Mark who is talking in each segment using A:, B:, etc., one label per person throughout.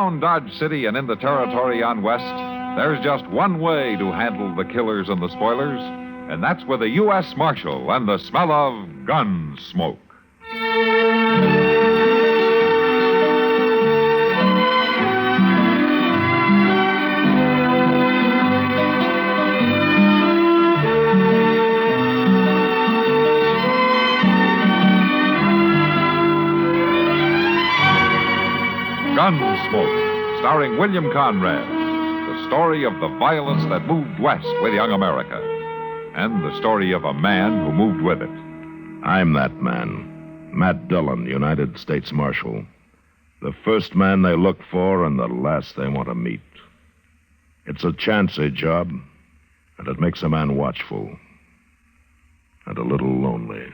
A: Around Dodge City and in the territory on West, there's just one way to handle the killers and the spoilers, and that's with a U.S. Marshal and the smell of Gunsmoke. Gunsmoke, starring William Conrad. The story of the violence that moved west with young America. And the story of a man who moved with it.
B: I'm that man. Matt Dillon, United States Marshal. The first man they look for and the last they want to meet. It's a chancy job, and it makes a man watchful. And a little lonely.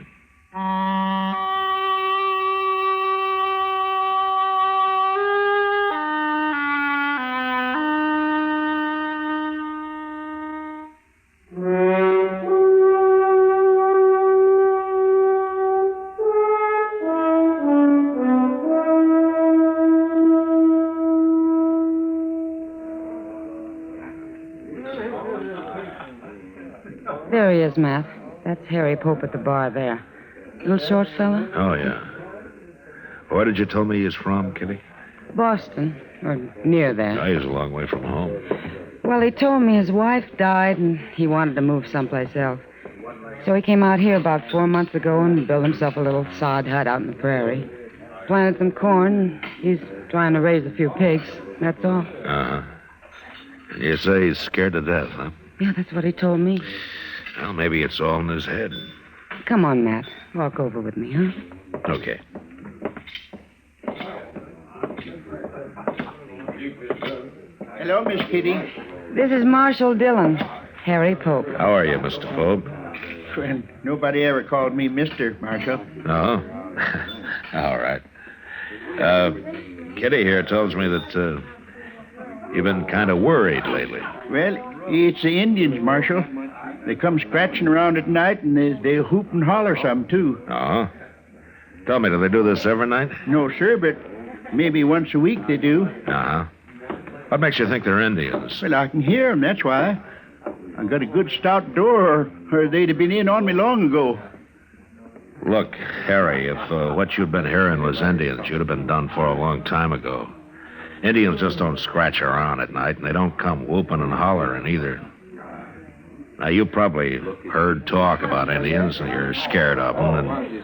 C: There he is, Matt. That's Harry Pope at the bar there. Little short fella?
B: Oh, yeah. Where did you tell me he's from, Kitty?
C: Boston, or near there.
B: Oh, he's a long way from home.
C: Well, he told me his wife died and he wanted to move someplace else. So he came out here about 4 months ago and built himself a little sod hut out in the prairie. Planted some corn. He's trying to raise a few pigs. That's all.
B: Uh-huh. And you say he's scared to death, huh?
C: Yeah, that's what he told me.
B: Well, maybe it's all in his head.
C: Come on, Matt. Walk over with me, huh?
B: Okay.
D: Hello, Miss Kitty.
C: This is Marshal Dillon, Harry Pope.
B: How are you, Mr. Pope?
D: Well, nobody ever called me Mr. Marshal.
B: No? All right. Kitty here tells me that you've been kind of worried lately.
D: Well, it's the Indians, Marshal. They come scratching around at night, and they hoop and holler some, too.
B: Uh-huh. Tell me, do they do this every night?
D: No, sir, but maybe once a week they do.
B: Uh-huh. What makes you think they're Indians?
D: Well, I can hear them, that's why. I got a good stout door, or they'd have been in on me long ago.
B: Look, Harry, if what you'd been hearing was Indians, you'd have been done for a long time ago. Indians just don't scratch around at night, and they don't come whooping and hollering either. Now, you probably heard talk about Indians, and you're scared of them, and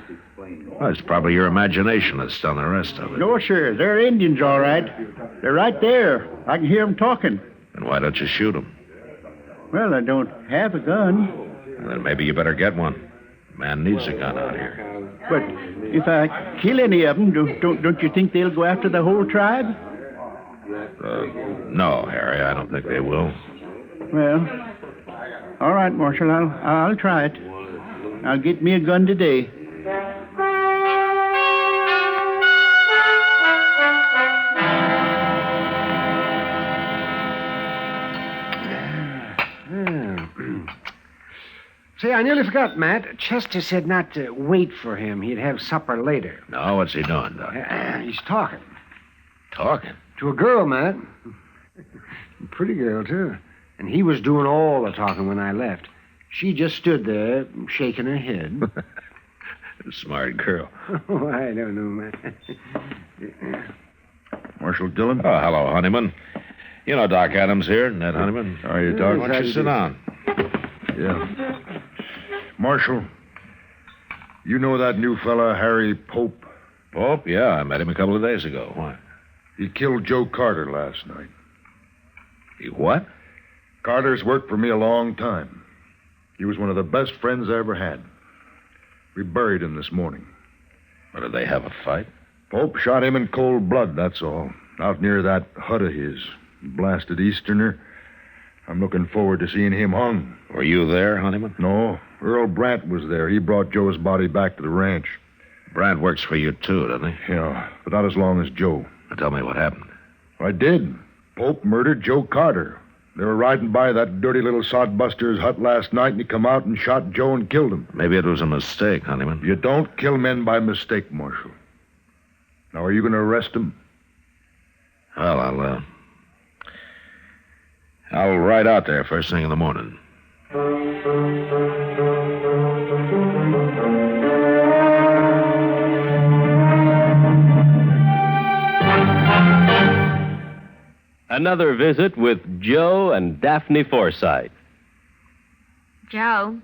B: well, it's probably your imagination that's done the rest of it.
D: No, sir, they're Indians, all right. They're right there. I can hear them talking.
B: Then why don't you shoot them?
D: Well, I don't have a gun.
B: Well, then maybe you better get one. Man needs a gun out here.
D: But if I kill any of them, don't you think they'll go after the whole tribe?
B: No, Harry, I don't think they will.
D: Well, all right, Marshal, I'll try it. I'll get me a gun today.
E: Say, I nearly forgot, Matt. Chester said not to wait for him. He'd have supper later.
B: No, what's he doing, Doc?
E: He's talking.
B: Talking?
E: To a girl, Matt. A pretty girl, too. And he was doing all the talking when I left. She just stood there, shaking her head.
B: Smart girl.
E: Oh, I don't know, Matt.
F: Marshal Dillon?
B: Oh, hello, Honeyman. You know Doc Adams here, Ned Honeyman.
F: How are you, Doc?
B: Why don't you sit down?
F: Yeah. Marshal, you know that new fella, Harry Pope?
B: Pope? Yeah, I met him a couple of days ago. Why?
F: He killed Joe Carter last night.
B: He what?
F: Carter's worked for me a long time. He was one of the best friends I ever had. We buried him this morning.
B: What, did they have a fight?
F: Pope shot him in cold blood, that's all. Out near that hut of his. Blasted Easterner. I'm looking forward to seeing him hung.
B: Were you there, Honeyman?
F: No. Earl Brandt was there. He brought Joe's body back to the ranch.
B: Brandt works for you, too, doesn't he?
F: Yeah, but not as long as Joe.
B: Now tell me what happened.
F: I did. Pope murdered Joe Carter. They were riding by that dirty little sodbuster's hut last night, and he come out and shot Joe and killed him.
B: Maybe it was a mistake, Honeyman.
F: You don't kill men by mistake, Marshal. Now, are you going to arrest him?
B: Well, I'll ride out there first thing in the morning.
G: Another visit with Joe and Daphne Forsythe.
H: Joe?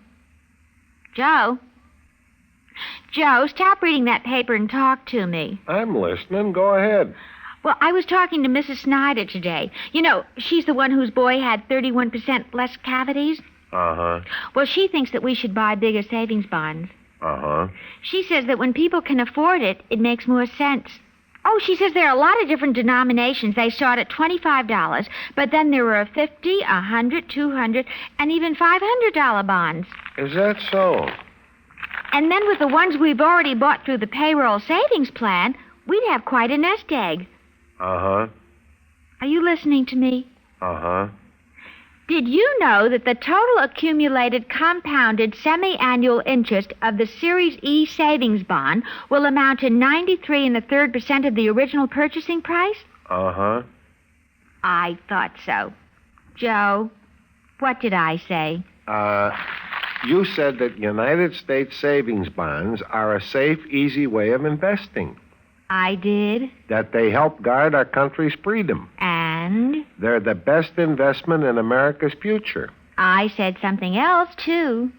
H: Joe, stop reading that paper and talk to me.
I: I'm listening. Go ahead.
H: Well, I was talking to Mrs. Snyder today. You know, she's the one whose boy had 31% less cavities.
I: Uh-huh.
H: Well, she thinks that we should buy bigger savings bonds.
I: Uh-huh.
H: She says that when people can afford it, it makes more sense. Oh, she says there are a lot of different denominations. They start at $25, but then there are $50, $100, $200, and even $500 bonds.
I: Is that so?
H: And then with the ones we've already bought through the payroll savings plan, we'd have quite a nest egg.
I: Uh-huh.
H: Are you listening to me?
I: Uh-huh.
H: Did you know that the total accumulated compounded semi-annual interest of the Series E savings bond will amount to 93 3/3% of the original purchasing price?
I: Uh-huh.
H: I thought so. Joe, what did I say?
I: You said that United States savings bonds are a safe, easy way of investing.
H: I did.
I: That they help guard our country's freedom.
H: And?
I: They're the best investment in America's future.
H: I said something else, too.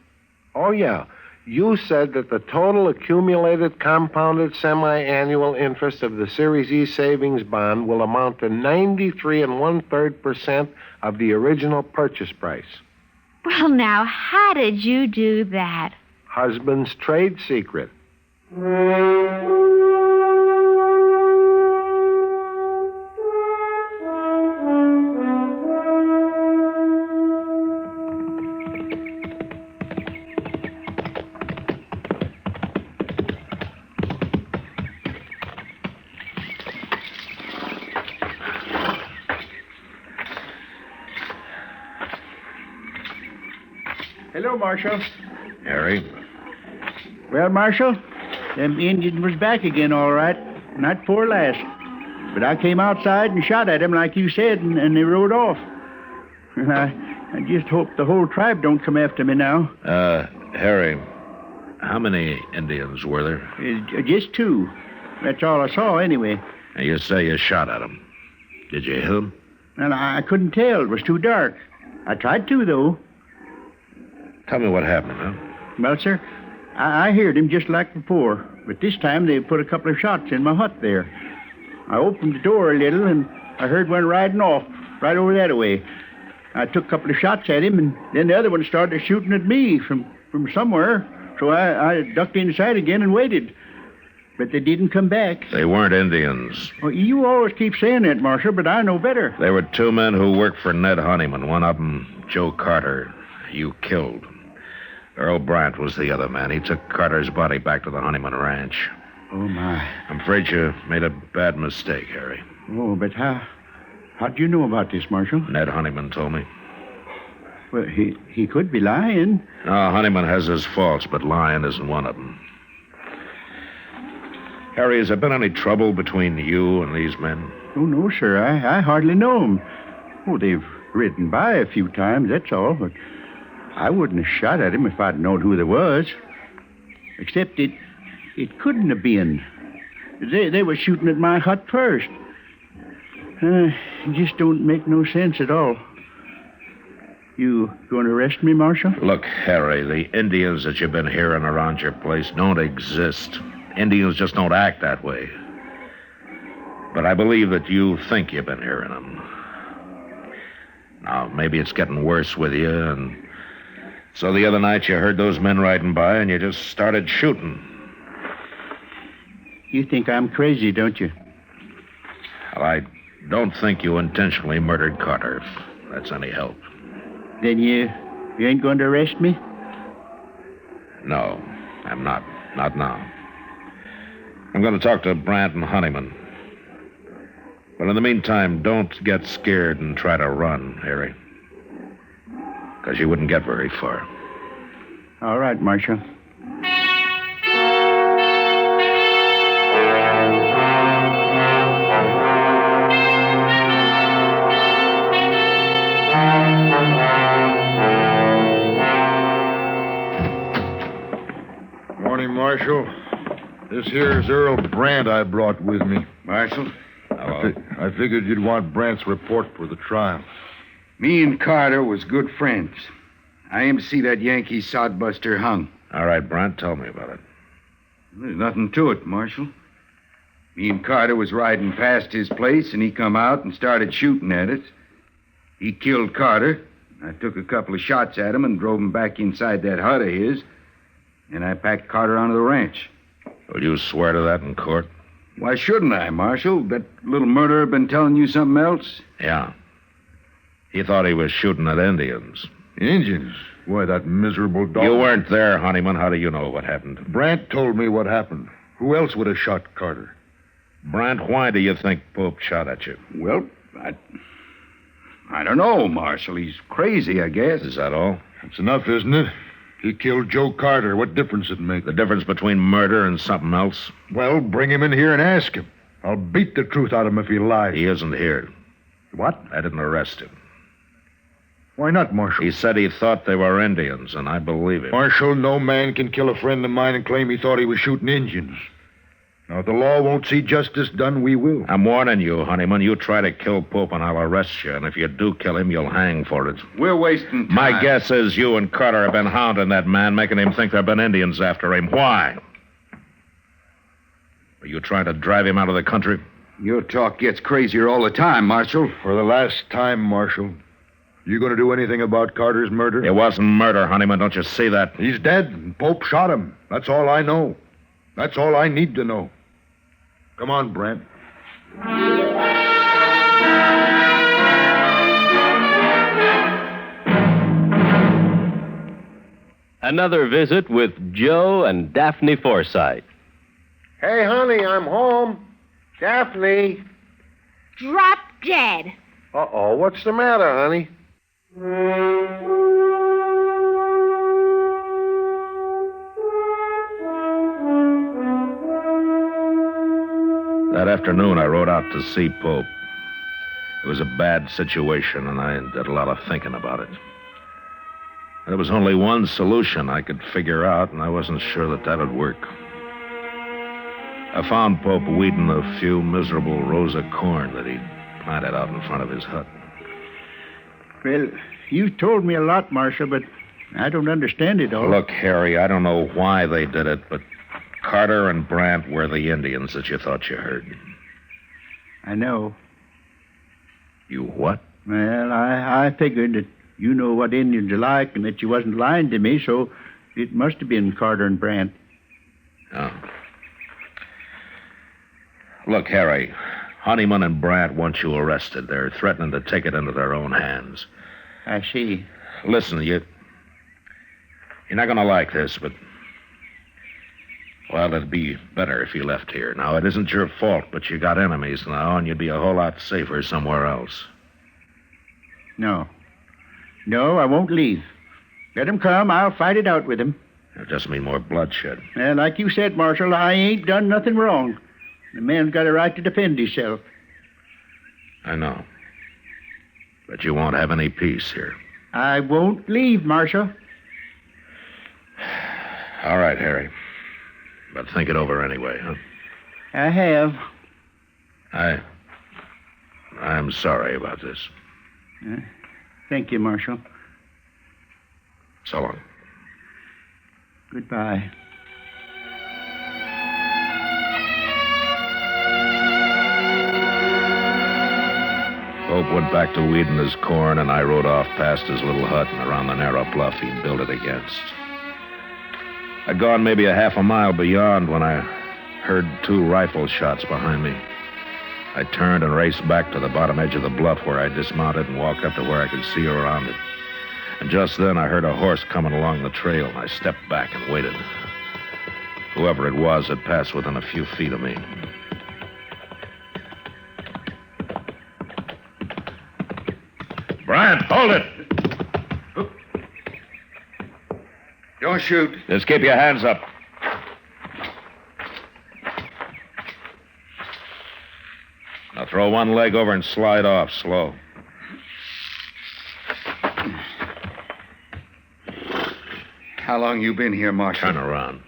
I: Oh, yeah. You said that the total accumulated compounded semi-annual interest of the Series E savings bond will amount to 93 1/3% of the original purchase price.
H: Well, now, how did you do that?
I: Husband's trade secret.
D: Hello, Marshal.
B: Harry?
D: Well, Marshal, them Indians was back again, all right. Not for last. But I came outside and shot at them like you said, and they rode off. And I just hope the whole tribe don't come after me now.
B: Harry, how many Indians were there?
D: Just two. That's all I saw, anyway.
B: Now, you say you shot at them. Did you hit them?
D: And I couldn't tell. It was too dark. I tried to, though.
B: Tell me what happened, huh?
D: Well, sir, I heard him just like before. But this time they put a couple of shots in my hut there. I opened the door a little, and I heard one riding off right over that way. I took a couple of shots at him, and then the other one started shooting at me from somewhere. So I ducked inside again and waited. But they didn't come back.
B: They weren't Indians.
D: Well, you always keep saying that, Marshal, but I know better.
B: They were two men who worked for Ned Honeyman. One of them, Joe Carter, you killed. Earl Brandt was the other man. He took Carter's body back to the Honeyman Ranch.
D: Oh, my.
B: I'm afraid you made a bad mistake, Harry.
D: Oh, but how'd you know about this, Marshal?
B: Ned Honeyman told me.
D: Well, he could be lying.
B: No, Honeyman has his faults, but lying isn't one of them. Harry, has there been any trouble between you and these men?
D: Oh, no, sir. I hardly know them. Oh, they've ridden by a few times, that's all, but I wouldn't have shot at him if I'd known who there was. Except it couldn't have been. They were shooting at my hut first. It just don't make no sense at all. You going to arrest me, Marshal?
B: Look, Harry, the Indians that you've been hearing around your place don't exist. Indians just don't act that way. But I believe that you think you've been hearing them. Now, maybe it's getting worse with you, and so the other night you heard those men riding by and you just started shooting.
D: You think I'm crazy, don't you?
B: Well, I don't think you intentionally murdered Carter, if that's any help.
D: Then you ain't going to arrest me?
B: No, I'm not. Not now. I'm going to talk to Brandt and Honeyman. But in the meantime, don't get scared and try to run, Harry. Because you wouldn't get very far.
D: All right, Marshal.
F: Marshal. This here's Earl Brandt I brought with me.
D: Marshal,
F: I figured you'd want Brandt's report for the trial.
D: me and Carter was good friends. I aim to see that Yankee sodbuster hung.
B: All right, Brandt, tell me about it.
D: There's nothing to it, Marshal. Me and Carter was riding past his place, and he come out and started shooting at us. He killed Carter. I took a couple of shots at him and drove him back inside that hut of his. And I packed Carter onto the ranch.
B: Will you swear to that in court?
D: Why shouldn't I, Marshal? That little murderer been telling you something else?
B: Yeah. He thought he was shooting at Indians.
F: Indians? Why, that miserable dog.
B: You weren't there, Honeyman. How do you know what happened?
F: Brandt told me what happened. Who else would have shot Carter?
B: Brandt, why do you think Pope shot at you?
D: Well, I don't know, Marshal. He's crazy, I guess.
B: Is that all?
F: That's enough, isn't it? He killed Joe Carter. What difference it make?
B: The difference between murder and something else?
F: Well, bring him in here and ask him. I'll beat the truth out of him if he lies.
B: He isn't here.
F: What?
B: I didn't arrest him.
F: Why not, Marshal?
B: He said he thought they were Indians, and I believe him.
F: Marshal, no man can kill a friend of mine and claim he thought he was shooting Indians. Now, if the law won't see justice done, we will.
B: I'm warning you, Honeyman. You try to kill Pope, and I'll arrest you. And if you do kill him, you'll hang for it.
D: We're wasting time.
B: My guess is you and Carter have been hounding that man, making him think there have been Indians after him. Why? Are you trying to drive him out of the country?
D: Your talk gets crazier all the time, Marshal.
F: For the last time, Marshal. You going to do anything about Carter's murder?
B: It wasn't murder, Honeyman. Don't you see that?
F: He's dead, and Pope shot him. That's all I know. That's all I need to know. Come on, Brandt.
G: Another visit with Joe and Daphne Forsythe.
I: Hey, honey, I'm home. Daphne.
H: Drop dead.
I: Uh-oh, what's the matter, honey?
B: That afternoon, I rode out to see Pope. It was a bad situation, and I did a lot of thinking about it. There was only one solution I could figure out, and I wasn't sure that would work. I found Pope weeding a few miserable rows of corn that he'd planted out in front of his hut.
D: Well, you told me a lot, Marshal, but I don't understand it all.
B: Look, Harry, I don't know why they did it, but Carter and Brandt were the Indians that you thought you heard.
D: I know.
B: You what?
D: Well, I figured that you know what Indians are like and that you wasn't lying to me, so it must have been Carter and Brandt.
B: Oh. Look, Harry, Honeyman and Brandt want you arrested. They're threatening to take it into their own hands.
D: I see.
B: Listen, you're not going to like this, but... well, it'd be better if you left here. Now, it isn't your fault, but you got enemies now, and you'd be a whole lot safer somewhere else.
D: No, I won't leave. Let him come. I'll fight it out with him.
B: It'll just mean more bloodshed.
D: And like you said, Marshal, I ain't done nothing wrong. The man's got a right to defend himself.
B: I know. But you won't have any peace here.
D: I won't leave, Marshal.
B: All right, Harry. But think it over anyway, huh?
D: I have.
B: I'm sorry about this.
D: Thank you, Marshal.
B: So long.
D: Goodbye.
B: Pope went back to weeding his corn, and I rode off past his little hut and around the narrow bluff he'd built it against. I'd gone maybe a half a mile beyond when I heard 2 rifle shots behind me. I turned and raced back to the bottom edge of the bluff where I dismounted and walked up to where I could see around it. And just then I heard a horse coming along the trail, and I stepped back and waited. Whoever it was had passed within a few feet of me. Brandt, hold it!
D: Don't shoot.
B: Just keep your hands up. Now throw one leg over and slide off, slow.
D: How long you been here, Marshal?
B: Turn around.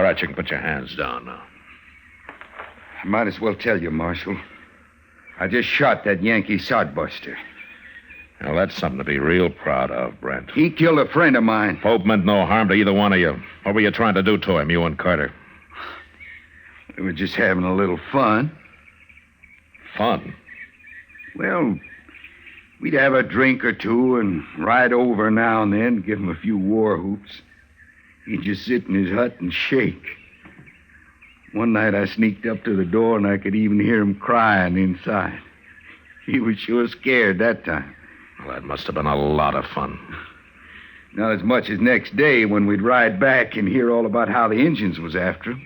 B: right, you can put your hands down now.
J: I might as well tell you, Marshal. I just shot that Yankee sodbuster.
B: Well, that's something to be real proud of, Brent.
J: He killed a friend of mine.
B: Pope meant no harm to either one of you. What were you trying to do to him, you and Carter?
J: We were just having a little fun.
B: Fun?
J: Well, we'd have a drink or two and ride over now and then, give him a few war whoops. He'd just sit in his hut and shake. One night I sneaked up to the door and I could even hear him crying inside. He was sure scared that time.
B: Well, that must have been a lot of fun.
J: Not as much as next day when we'd ride back and hear all about how the Injuns was after him.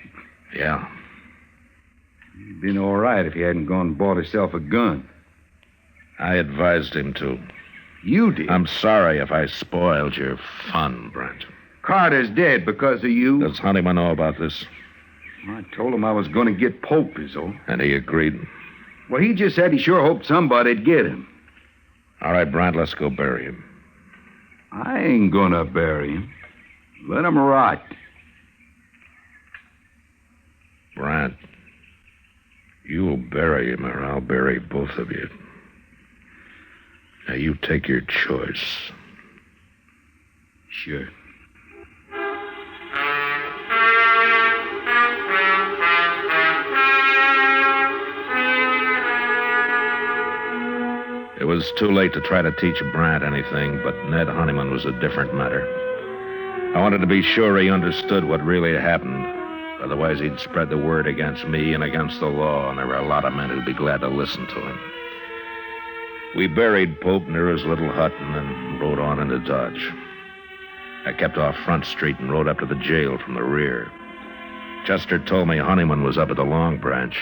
B: Yeah.
J: He'd been all right if he hadn't gone and bought himself a gun.
B: I advised him to.
J: You did?
B: I'm sorry if I spoiled your fun, Brent.
J: Carter's dead because of you.
B: Does Honeyman know about this?
J: I told him I was going to get Pope, is all.
B: And he agreed?
J: Well, he just said he sure hoped somebody'd get him.
B: All right, Brent, let's go bury him.
J: I ain't gonna bury him. Let him rot.
B: Brent, you'll bury him or I'll bury both of you. Now, you take your choice.
J: Sure.
B: It was too late to try to teach Brant anything, but Ned Honeyman was a different matter. I wanted to be sure he understood what really happened. Otherwise, he'd spread the word against me and against the law, and there were a lot of men who'd be glad to listen to him. We buried Pope near his little hut and then rode on into Dodge. I kept off Front Street and rode up to the jail from the rear. Chester told me Honeyman was up at the Long Branch.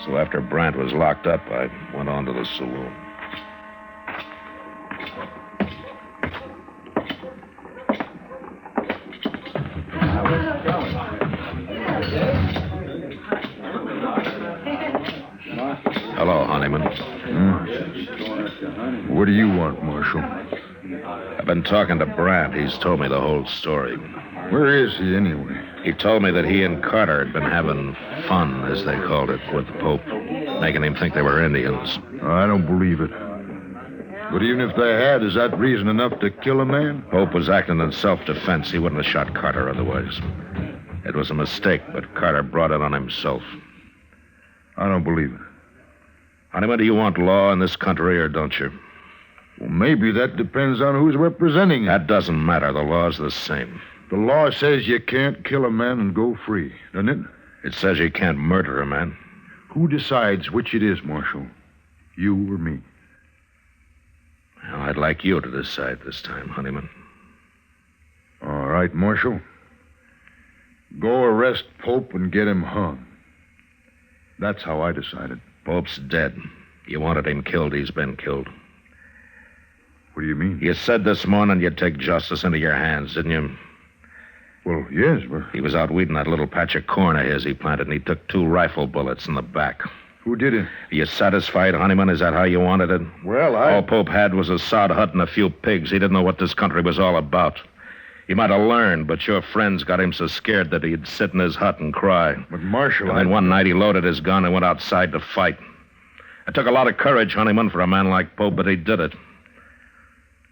B: So after Brant was locked up, I went on to the saloon. Hello, Honeyman.
F: What do you want, Marshal?
B: I've been talking to Brant. He's told me the whole story.
F: Where is he, anyway?
B: He told me that he and Carter had been having fun, as they called it, with the Pope, making him think they were Indians.
F: I don't believe it. But even if they had, is that reason enough to kill a man?
B: Pope was acting in self-defense. He wouldn't have shot Carter otherwise. It was a mistake, but Carter brought it on himself.
F: I don't believe it.
B: Honeyman, do you want law in this country or don't you?
F: Well, maybe that depends on who's representing it.
B: That doesn't matter. The law's the same.
F: The law says you can't kill a man and go free, doesn't it?
B: It says you can't murder a man.
F: Who decides which it is, Marshal? You or me?
B: Well, I'd like you to decide this time, Honeyman.
F: All right, Marshal. Go arrest Pope and get him hung. That's how I decided.
B: Pope's dead. You wanted him killed. He's been killed.
F: What do you mean?
B: You said this morning you'd take justice into your hands, didn't you?
F: Well, yes, but...
B: He was out weeding that little patch of corn of his he planted, and he took 2 rifle bullets in the back.
F: Who did it?
B: Are you satisfied, Honeyman? Is that how you wanted it?
F: Well,
B: All Pope had was a sod hut and a few pigs. He didn't know what this country was all about. He might have learned, but your friends got him so scared that he'd sit in his hut and cry.
F: But, Marshal,
B: And then one night he loaded his gun and went outside to fight. It took a lot of courage, Honeyman, for a man like Pope, but he did it.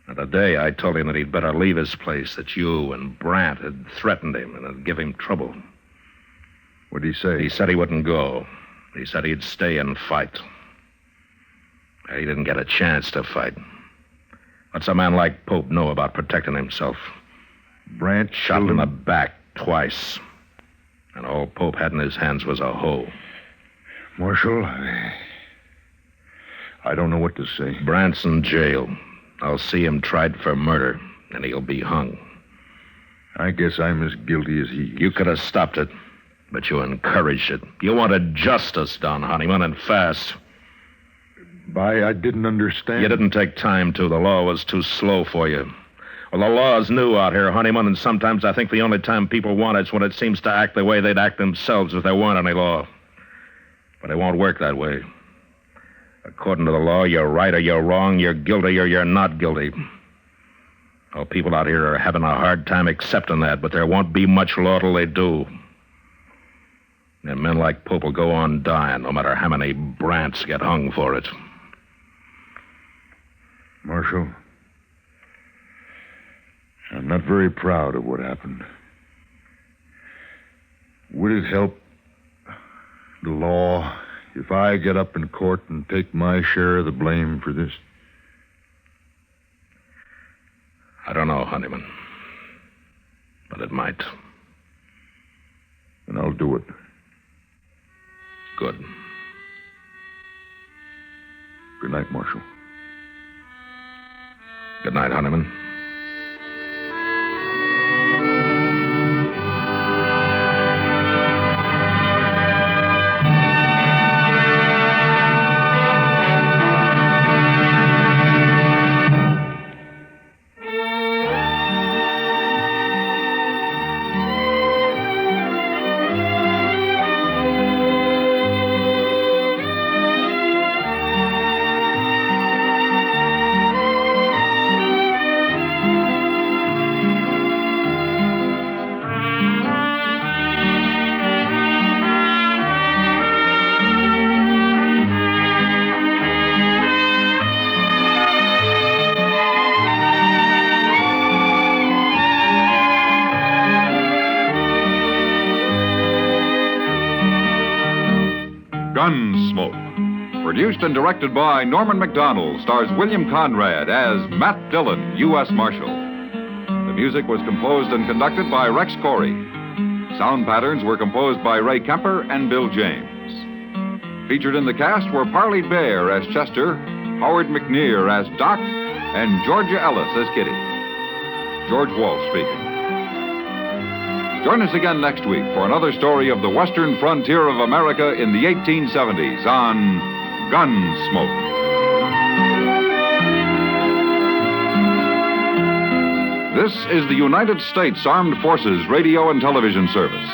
B: And today I told him that he'd better leave his place, that you and Brant had threatened him and had given him trouble.
F: What'd he say?
B: He said he wouldn't go. He said he'd stay and fight. He didn't get a chance to fight. What's a man like Pope know about protecting himself?
F: Brant
B: Shot him in the back twice. And all Pope had in his hands was a hoe.
F: Marshal, I don't know what to say.
B: Brant's in jail. I'll see him tried for murder, and he'll be hung.
F: I guess I'm as guilty as he is.
B: You could have stopped it, but you encouraged it. You wanted justice done, Honeyman, and fast.
F: I didn't understand.
B: You didn't take time to. The law was too slow for you. Well, the law's new out here, Honeyman, and sometimes I think the only time people want it's when it seems to act the way they'd act themselves if there weren't any law. But it won't work that way. According to the law, you're right or you're wrong, you're guilty or you're not guilty. Oh, people out here are having a hard time accepting that, but there won't be much law till they do. And men like Pope will go on dying, no matter how many brants get hung for it.
F: Marshal, I'm not very proud of what happened. Would it help the law if I get up in court and take my share of the blame for this?
B: I don't know, Honeyman. But it might.
F: And I'll do it.
B: Good.
F: Good night, Marshal.
B: Good night, Honeyman.
A: Gunsmoke. Produced and directed by Norman Macdonnell, stars William Conrad as Matt Dillon, U.S. Marshal. The music was composed and conducted by Rex Corey. Sound patterns were composed by Ray Kemper and Bill James. Featured in the cast were Parley Baer as Chester, Howard McNear as Doc, and Georgia Ellis as Kitty. George Walsh speaking. Join us again next week for another story of the western frontier of America in the 1870s on Gunsmoke. This is the United States Armed Forces Radio and Television Service.